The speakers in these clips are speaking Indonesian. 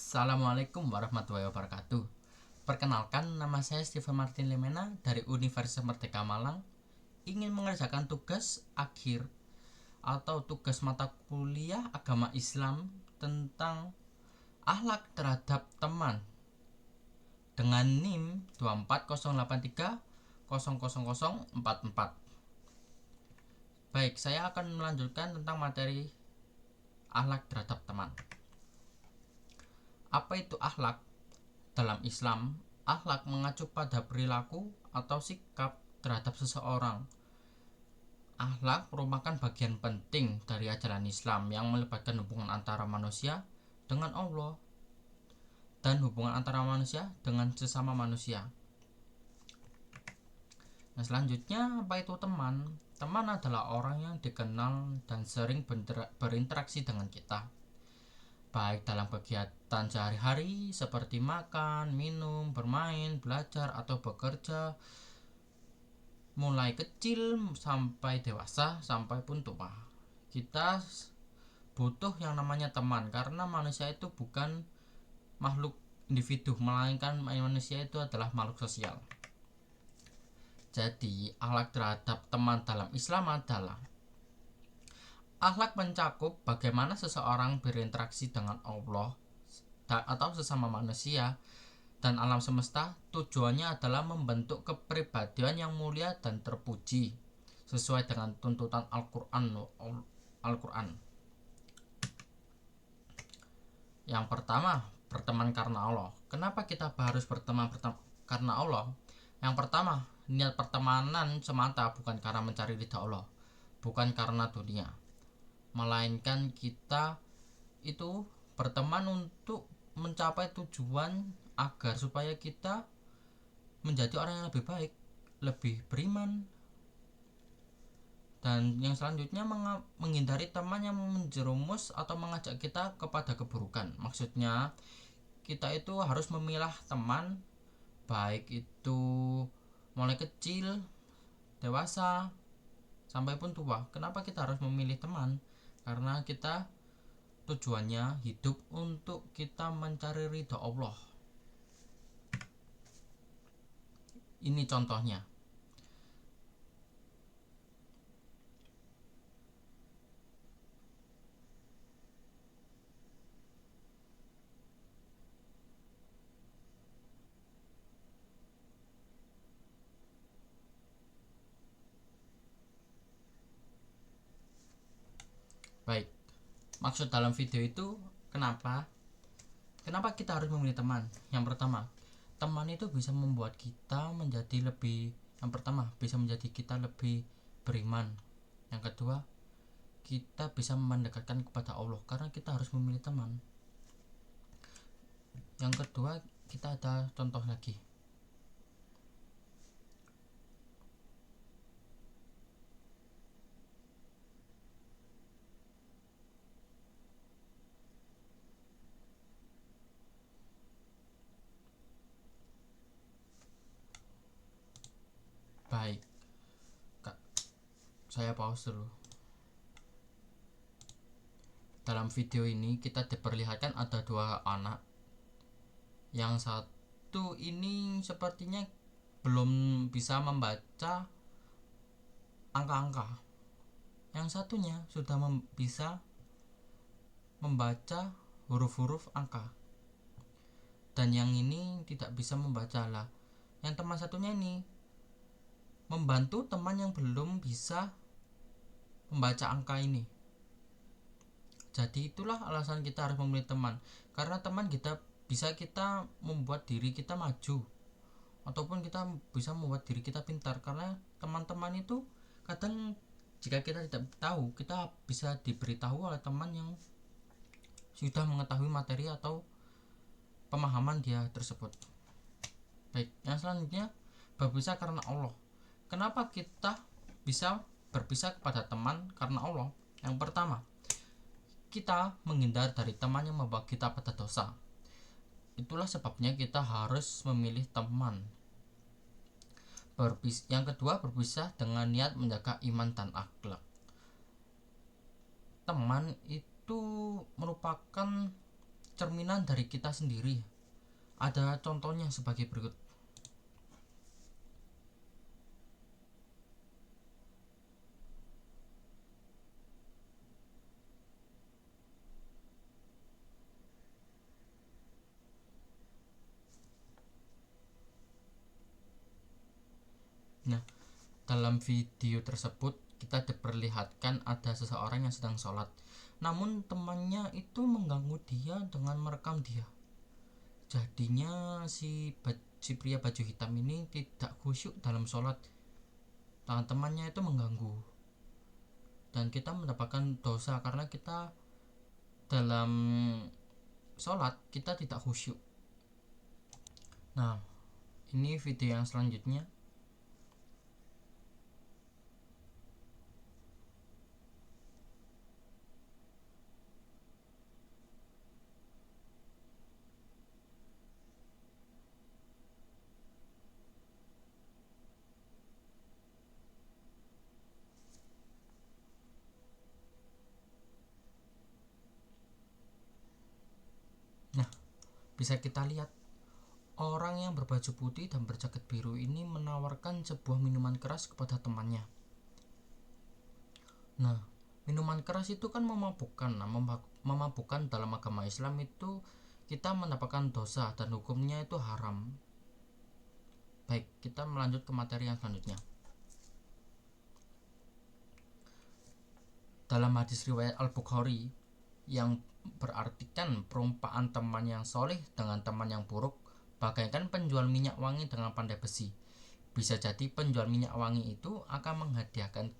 Assalamualaikum warahmatullahi wabarakatuh. Perkenalkan, nama saya Steven Martin Lemena dari Universitas Merdeka Malang. Ingin mengerjakan tugas akhir atau tugas mata kuliah agama Islam tentang akhlak terhadap teman dengan NIM 24083000044. Baik, saya akan melanjutkan tentang materi akhlak terhadap teman. Apa itu akhlak? Dalam Islam, akhlak mengacu pada perilaku atau sikap terhadap seseorang. Akhlak merupakan bagian penting dari ajaran Islam yang melibatkan hubungan antara manusia dengan Allah dan hubungan antara manusia dengan sesama manusia. Nah, selanjutnya, apa itu teman? Teman adalah orang yang dikenal dan sering berinteraksi dengan kita, baik dalam kegiatan sehari-hari seperti makan, minum, bermain, belajar, atau bekerja, mulai kecil sampai dewasa sampai pun tua. Kita butuh yang namanya teman karena manusia itu bukan makhluk individu, melainkan manusia itu adalah makhluk sosial. Jadi, akhlak terhadap teman dalam Islam adalah akhlak mencakup bagaimana seseorang berinteraksi dengan Allah atau sesama manusia dan alam semesta. Tujuannya adalah membentuk kepribadian yang mulia dan terpuji sesuai dengan tuntutan Al-Quran. Yang pertama, berteman karena Allah. Kenapa kita harus berteman karena Allah? Yang pertama, niat pertemanan semata bukan karena mencari ridha Allah, bukan karena dunia, melainkan kita itu berteman untuk mencapai tujuan agar supaya kita menjadi orang yang lebih baik, lebih beriman. Dan yang selanjutnya, menghindari teman yang menjerumus atau mengajak kita kepada keburukan. Maksudnya, kita itu harus memilah teman, baik itu mulai kecil, dewasa, sampai pun tua. Kenapa kita harus memilih teman? Karena kita tujuannya hidup untuk kita mencari ridha Allah. Ini contohnya. Baik, maksud dalam video itu kenapa kita harus memilih teman? Yang pertama, teman itu bisa membuat kita menjadi lebih, yang pertama bisa menjadi kita lebih beriman. Yang kedua, kita bisa mendekatkan kepada Allah karena kita harus memilih teman. Yang kedua, kita ada contoh lagi. Baik, saya pause dulu. Dalam video ini kita diperlihatkan ada dua anak. Yang satu ini sepertinya belum bisa membaca angka-angka. Yang satunya sudah bisa membaca huruf-huruf angka. Dan yang ini tidak bisa membaca lah. Yang teman satunya ini membantu teman yang belum bisa membaca angka ini. Jadi itulah alasan kita harus memilih teman, karena teman kita bisa kita membuat diri kita maju, ataupun kita bisa membuat diri kita pintar. Karena teman-teman itu kadang jika kita tidak tahu, kita bisa diberitahu oleh teman yang sudah mengetahui materi atau pemahaman dia tersebut. Baik, yang selanjutnya, berpisah karena Allah. Kenapa kita bisa berpisah kepada teman karena Allah? Yang pertama, kita menghindar dari teman yang membawa kita pada dosa. Itulah sebabnya kita harus memilih teman. Yang kedua, berpisah dengan niat menjaga iman dan akhlak. Teman itu merupakan cerminan dari kita sendiri. Ada contohnya sebagai berikut. Nah, dalam video tersebut kita diperlihatkan ada seseorang yang sedang sholat, namun temannya itu mengganggu dia dengan merekam dia. Jadinya si pria baju hitam ini tidak khusyuk dalam sholat, tangan temannya itu mengganggu, dan kita mendapatkan dosa karena kita dalam sholat kita tidak khusyuk. Nah, ini video yang selanjutnya. Nah, bisa kita lihat orang yang berbaju putih dan berjaket biru ini menawarkan sebuah minuman keras kepada temannya. Nah, minuman keras itu kan memabukkan. Nah, memabukkan dalam agama Islam itu kita mendapatkan dosa dan hukumnya itu haram. Baik, kita melanjut ke materi yang selanjutnya. Dalam hadis riwayat Al-Bukhari yang berartikan perumpamaan teman yang soleh dengan teman yang buruk bagaikan penjual minyak wangi dengan pandai besi. Bisa jadi penjual minyak wangi itu akan menghadiahkan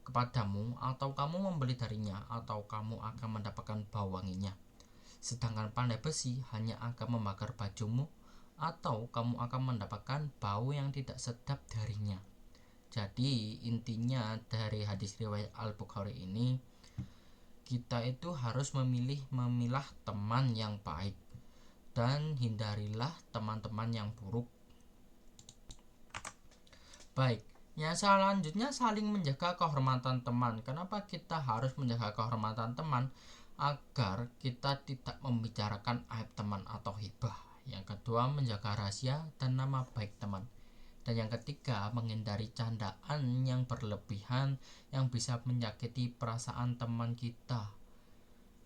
kepadamu, atau kamu membeli darinya, atau kamu akan mendapatkan bau wanginya. Sedangkan pandai besi hanya akan membakar bajumu, atau kamu akan mendapatkan bau yang tidak sedap darinya. Jadi intinya dari hadis riwayat Al-Bukhari ini, kita itu harus memilah teman yang baik dan hindarilah teman-teman yang buruk. Baik, yang selanjutnya saling menjaga kehormatan teman. Kenapa kita harus menjaga kehormatan teman? Agar kita tidak membicarakan aib teman atau hibah. Yang kedua, menjaga rahasia dan nama baik teman. Dan yang ketiga, menghindari candaan yang berlebihan yang bisa menyakiti perasaan teman kita.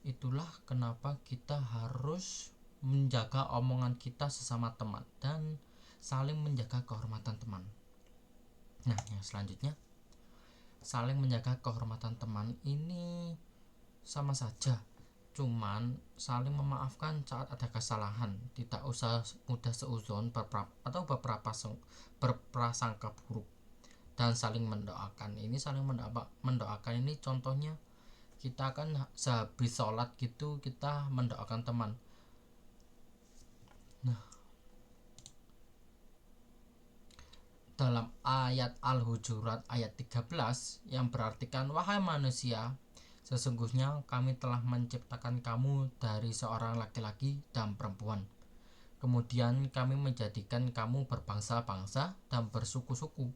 Itulah kenapa kita harus menjaga omongan kita sesama teman dan saling menjaga kehormatan teman. Nah, yang selanjutnya, saling menjaga kehormatan teman ini sama saja, cuman saling memaafkan saat ada kesalahan. Tidak usah mudah seuzon atau berprasangka buruk, dan saling mendoakan. Ini saling mendoakan ini contohnya kita akan sehabis sholat gitu kita mendoakan teman. Nah, dalam ayat Al-Hujurat ayat 13 yang berartikan, wahai manusia, sesungguhnya kami telah menciptakan kamu dari seorang laki-laki dan perempuan. Kemudian kami menjadikan kamu berbangsa-bangsa dan bersuku-suku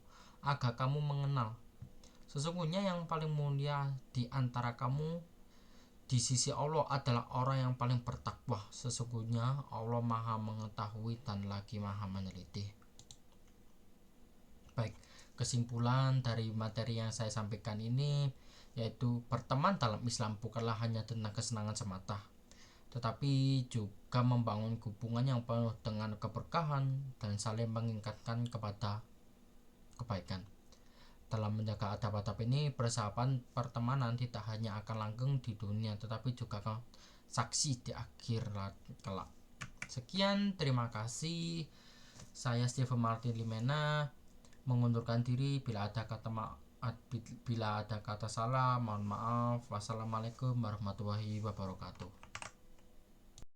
agar kamu mengenal. Sesungguhnya yang paling mulia di antara kamu di sisi Allah adalah orang yang paling bertakwa. Sesungguhnya Allah Maha mengetahui dan lagi Maha meneliti. Baik, kesimpulan dari materi yang saya sampaikan ini yaitu berteman dalam Islam bukanlah hanya tentang kesenangan semata, tetapi juga membangun hubungan yang penuh dengan keberkahan dan saling mengingatkan kepada kebaikan. Dalam menjaga adab-adab ini, persahabatan pertemanan tidak hanya akan langgeng di dunia tetapi juga akan saksi di akhirat kelak. Sekian, terima kasih. Saya Steven Martin Limena mengundurkan diri. Bila ada kata salah, mohon maaf. Wassalamualaikum warahmatullahi wabarakatuh.